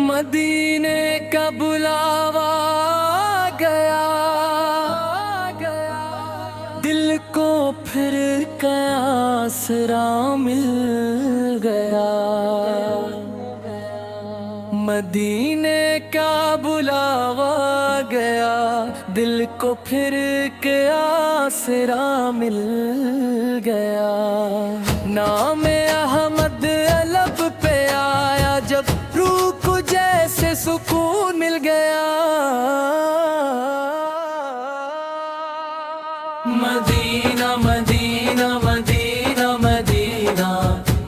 مدینے کا بلاوا گیا، دل کو پھر آسرا مل گیا۔ مدینے کا بلاوا گیا، دل کو پھر آسرا مل گیا۔ نام احمد لب پہ آیا جب، روح کو جیسے سکون مل گیا۔ مدینہ مدینہ مدینہ مدینہ،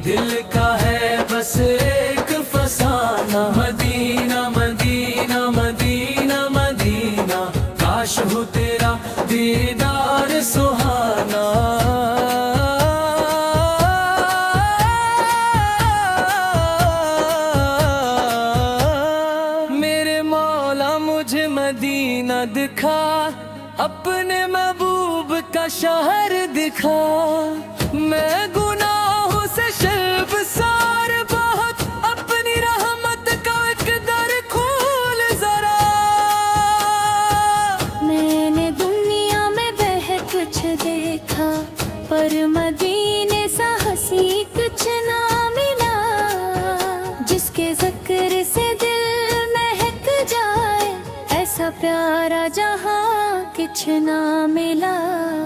دل کا ہے بس ایک فسانہ۔ مدینہ مدینہ مدینہ مدینہ، کاش ہو تیرا دیدار سہانا۔ میرے مولا مجھے مدینہ دکھا، اپنے محبوب کا شہر دکھا۔ میں گناہوں سے شرمسار بہت، اپنی رحمت کا ایک در کھول ذرا۔ میں نے دنیا میں بہت کچھ دیکھا، پر مدینے سا ہنسی کچھ نہ ملا۔ جس کے ذکر سے دل مہک جائے، ایسا پیارا جہاں کچھ نہ ملا۔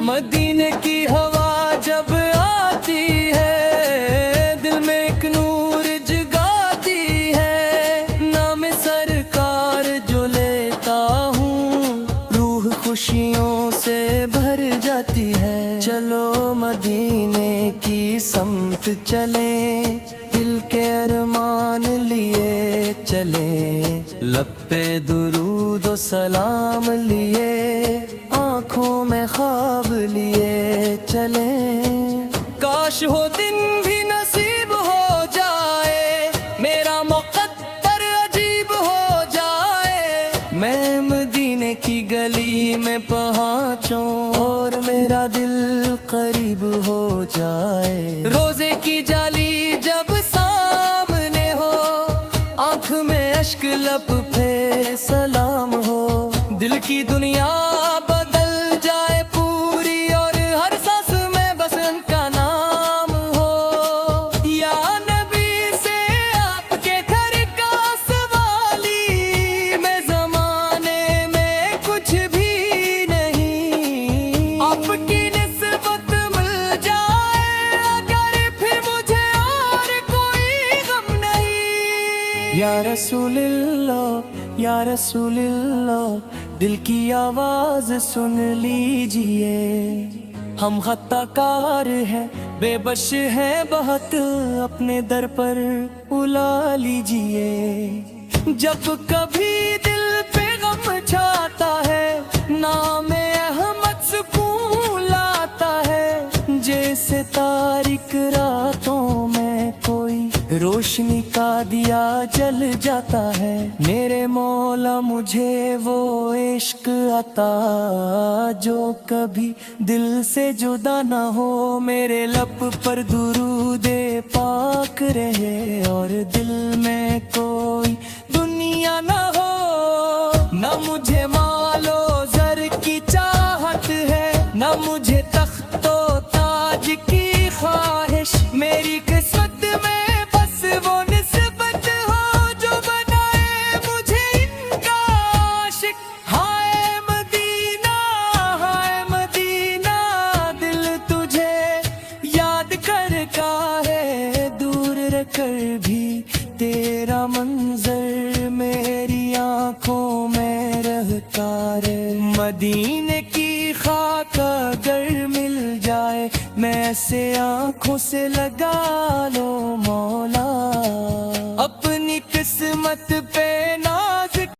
مدینے کی ہوا جب آتی ہے، دل میں ایک نور جگاتی ہے۔ نام سرکار جو لیتا ہوں، روح خوشیوں سے بھر جاتی ہے۔ چلو مدینے کی سمت چلیں، دل کے ارمان لیے چلیں۔ لب پہ درود و سلام لیے، آنکھوں میں خواب لیے چلیں۔ کاش ہو دن بھی نصیب ہو جائے، میرا مقدر عجیب ہو جائے۔ میں مدینے کی گلی میں پہنچوں، اور میرا دل قریب ہو جائے۔ روزے کی جالی جب سامنے ہو، آنکھ میں اشک لب پہ سلام ہو۔ دل کی دنیا بدل جائے پوری، اور ہر سانس میں بس ان کا نام ہو۔ یا نبی سے آپ کے گھر کا سوالی، میں زمانے میں کچھ بھی نہیں۔ آپ کی نسبت مل جائے اگر، پھر مجھے اور کوئی غم نہیں۔ یا رسول اللہ یا رسول اللہ، دل کی آواز سن لیجئے۔ ہم خطا کار ہیں، بے بش ہیں بہت، اپنے در پر بلا لیجئے۔ جب کبھی دل پہ غم چھاتا ہے، نام احمد سکون لاتا ہے۔ جیسے تاریک راتوں میں کوئی روشنی کا دیا جل جاتا ہے۔ میرے مولا مجھے وہ عشق عطا، جو کبھی دل سے جدا نہ ہو۔ میرے لب پر درود پاک رہے، اور دل میں کوئی دنیا نہ ہو۔ نہ مجھے مال و زر کی چاہت ہے، نہ مجھے تخت و تاج کی خواہش۔ میری قسمت میں بس وہ نسبت ہو، جو بنائے مجھے ان کا عاشق۔ ہائے مدینہ دل تجھے یاد کر کا ہے، دور رہ کر بھی تیرا منظر میری آنکھوں میں رہتا رہے۔ مدینے کی خاک اگر مل جائے، میں ایسے آنکھوں سے لگا لو مولا۔ اپنی قسمت پہ